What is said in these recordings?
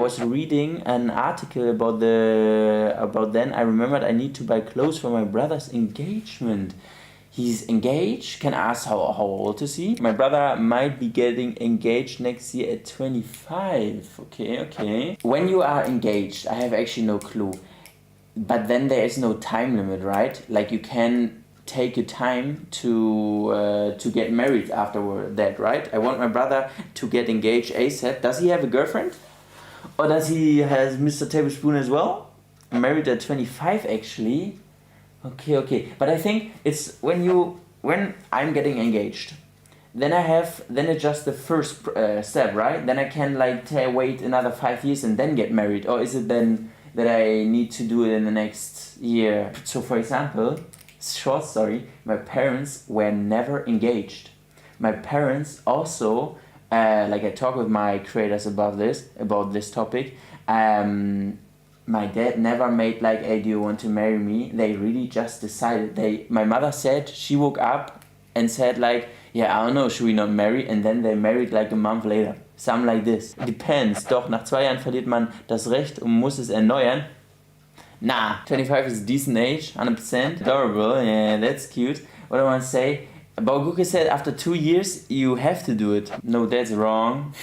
was reading an article about then. I remembered I need to buy clothes for my brother's engagement. He's engaged. Can I ask how old is he? My brother might be getting engaged next year at 25. Okay. When you are engaged, I have actually no clue. But then there is no time limit, right? Like you can take your time to get married after that, right? I want my brother to get engaged ASAP. Does he have a girlfriend? Or does he has Mr. Tablespoon as well? Married at 25 actually. Okay. But I think it's when I'm getting engaged, then it's just the first step, right? Then I can like wait another 5 years and then get married, or is it then that I need to do it in the next year? So for example, short story, my parents were never engaged. My parents also, like I talk with my creators about this topic. My dad never made like, hey, do you want to marry me? They really just decided. My mother said, she woke up and said like, yeah, I don't know, should we not marry? And then they married like a month later. Something like this. Depends. Doch, nach 2 Jahren verliert man das Recht und muss es erneuern. Nah, 25 is a decent age, 100%. Adorable, yeah, that's cute. What I want to say, Bauguke said after 2 years, you have to do it. No, that's wrong.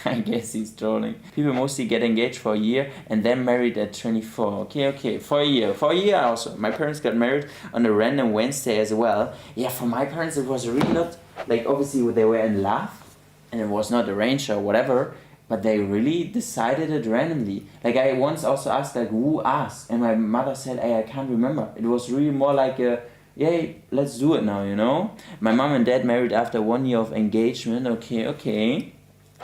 I guess he's trolling. People mostly get engaged for a year and then married at 24. Okay. For a year also. My parents got married on a random Wednesday as well. Yeah, for my parents it was really not, like obviously they were in love and it was not arranged or whatever, but they really decided it randomly. Like I once also asked like, who asked? And my mother said, hey, I can't remember. It was really more like a, yay, let's do it now, you know? My mom and dad married after 1 year of engagement. Okay.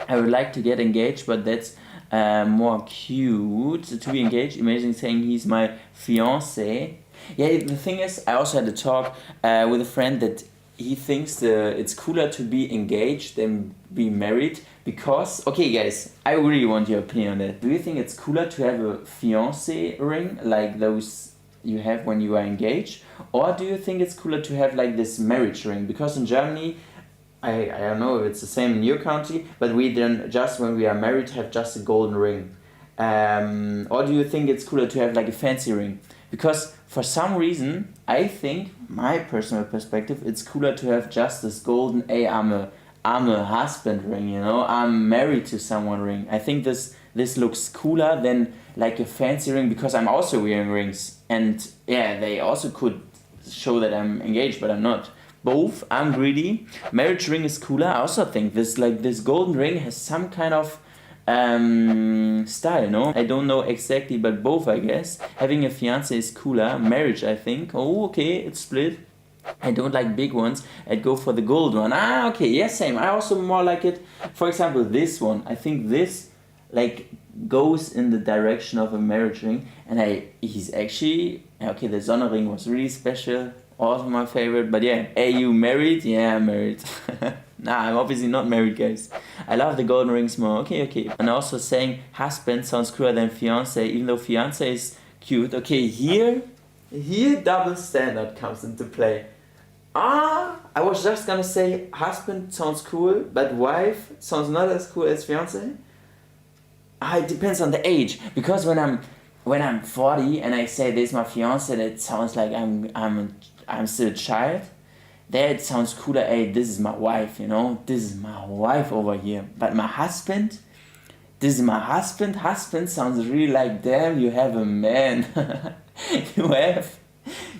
I would like to get engaged, but that's more cute. To be engaged, imagine saying he's my fiancé. Yeah, the thing is, I also had a talk with a friend that he thinks it's cooler to be engaged than be married because, okay guys, I really want your opinion on that. Do you think it's cooler to have a fiancé ring like those you have when you are engaged? Or do you think it's cooler to have like this marriage ring? Because in Germany, I don't know if it's the same in your country, but we then just when we are married have just a golden ring. Or do you think it's cooler to have like a fancy ring? Because for some reason, I think, my personal perspective, it's cooler to have just this golden, hey, I'm a husband ring, you know, I'm married to someone ring. I think this looks cooler than like a fancy ring because I'm also wearing rings. And yeah, they also could show that I'm engaged, but I'm not. Both, I'm greedy. Marriage ring is cooler. I also think this golden ring has some kind of style, no? I don't know exactly, but both, I guess. Having a fiancé is cooler. Marriage, I think. Oh, okay, it's split. I don't like big ones. I'd go for the gold one. Okay, yes, same. I also more like it. For example, this one. I think this like goes in the direction of a marriage ring. And he's actually, okay, the Sonne ring was really special. Also my favorite, but yeah. Hey, you married? Yeah, I'm married. Nah, I'm obviously not married, guys. I love the golden rings more. Okay. And also saying husband sounds cooler than fiancé, even though fiancé is cute. Okay, here double standard comes into play. I was just gonna say husband sounds cool, but wife sounds not as cool as fiancé. It depends on the age, because when I'm 40 and I say this is my fiancé, that sounds like I'm still a child. That sounds cooler. Hey, this is my wife, you know. This is my wife over here. But my husband, this is my husband. Husband sounds really like, damn, you have a man.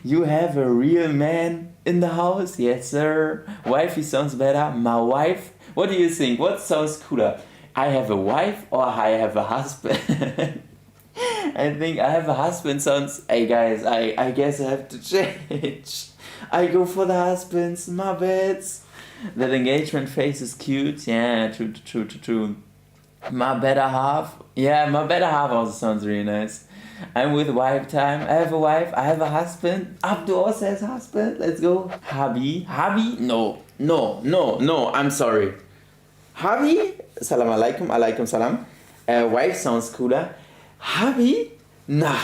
you have a real man in the house. Yes, sir. Wifey sounds better. My wife. What do you think? What sounds cooler? I have a wife or I have a husband? I think I have a husband sounds, hey guys, I guess I have to change. I go for the husbands, my beds. That engagement face is cute. Yeah, true. My better half. Yeah, my better half also sounds really nice. I'm with wife time. I have a wife, I have a husband. Abdu also has husband. Let's go. Hubby? No, I'm sorry. Hubby? Salam alaikum salam. Wife sounds cooler. Hubby? Nah.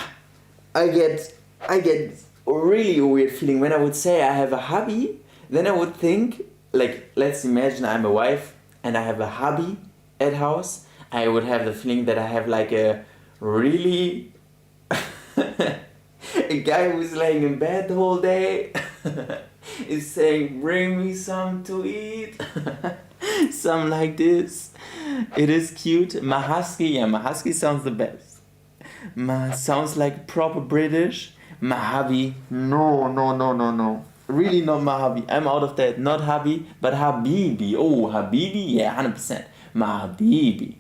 I get a really weird feeling when I would say I have a hubby. Then I would think, like, let's imagine I'm a wife and I have a hubby at house. I would have the feeling that I have like a really a guy who's laying in bed the whole day is saying, "Bring me some to eat." Something like this. It is cute. My husky, yeah, my husky sounds the best. Sounds like proper British. My hubby, no. Really not my hubby. I'm out of that. Not hubby, but habibi. Oh, habibi, yeah, 100%. My habibi.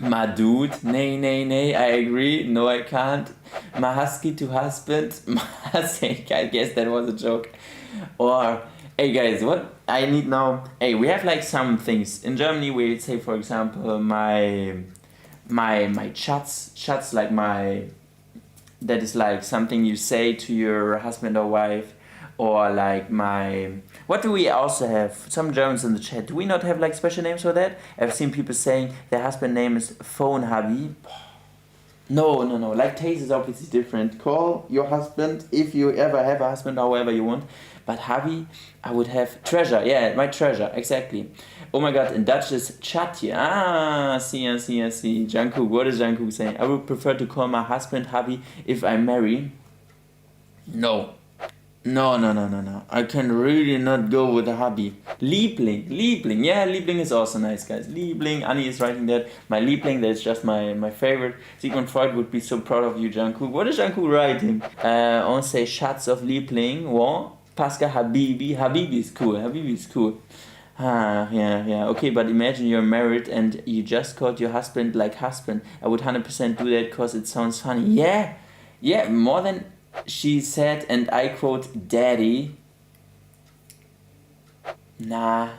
My dude, nay, I agree. No, I can't. My husky to husband. My husky, I guess that was a joke. Or, hey guys, what I need now? Hey, we have like some things. In Germany, we say, for example, my Schatz, like that is like something you say to your husband or wife. Or like what do we also have? Some Germans in the chat. Do we not have like special names for that? I've seen people saying their husband name is Phone Hubby. No. Like taste is obviously different. Call your husband if you ever have a husband, however you want. But hubby, I would have treasure. Yeah, my treasure, exactly. Oh my god, in Dutch is chatje. See. Jungkook, what is Jungkook saying? I would prefer to call my husband hubby if I marry. No. I can really not go with a hubby. Liebling. Yeah, Liebling is also nice, guys. Liebling, Annie is writing that. My Liebling, that's just my favorite. Sigmund Freud would be so proud of you, Jungkook. What is Jungkook writing? On say Schatz of Liebling. What? Pascal Habibi. Habibi is cool. Yeah. Okay, but imagine you're married and you just called your husband like husband. I would 100% do that because it sounds funny. Yeah, more than... She said, and I quote, "Daddy." Nah,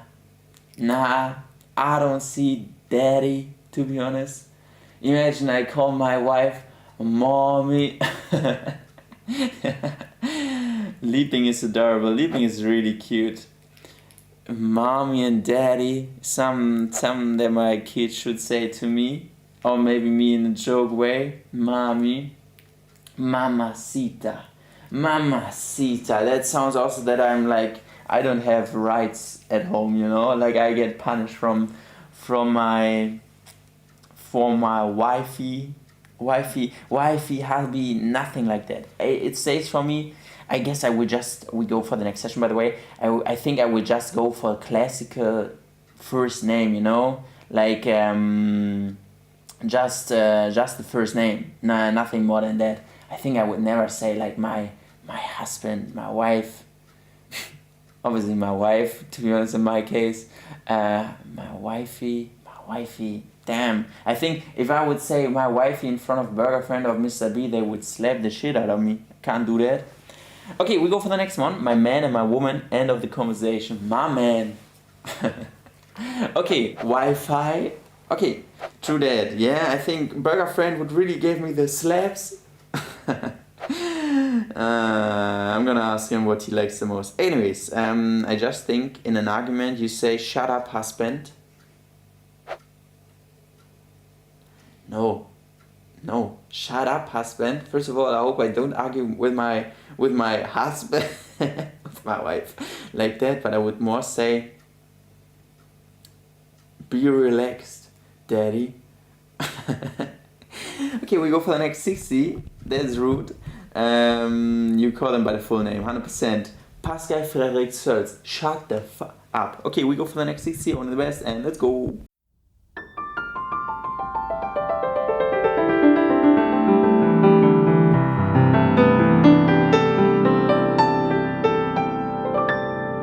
I don't see daddy, to be honest. Imagine I call my wife mommy. Liebling is adorable. Liebling is really cute. Mommy and daddy, some that my kids should say to me, or maybe me in a joke way. Mommy. Mamacita. That sounds also that I'm like, I don't have rights at home, you know, like I get punished from my wifey, hubby, nothing like that. It stays for me. I guess we go for the next session, by the way. I think I would just go for a classical first name, you know, like just the first name, nothing more than that. I think I would never say like my husband, my wife. Obviously my wife, to be honest, in my case. My wifey. Damn. I think if I would say my wifey in front of Burger Friend or Mr. B, they would slap the shit out of me. Can't do that. Okay, we go for the next one. My man and my woman. End of the conversation. My man. Okay, Wi-Fi. Okay, true that. Yeah, I think Burger Friend would really give me the slaps. I'm gonna ask him what he likes the most. Anyways, I just think in an argument you say "shut up, husband." No, shut up, husband. First of all, I hope I don't argue with my husband, with my wife, like that. But I would more say, "Be relaxed, daddy." Okay, we go for the next 60. That's rude. You call them by the full name, 100%. Pascal Zoels. Shut the fuck up. Okay, we go for the next 60 on the best, and let's go.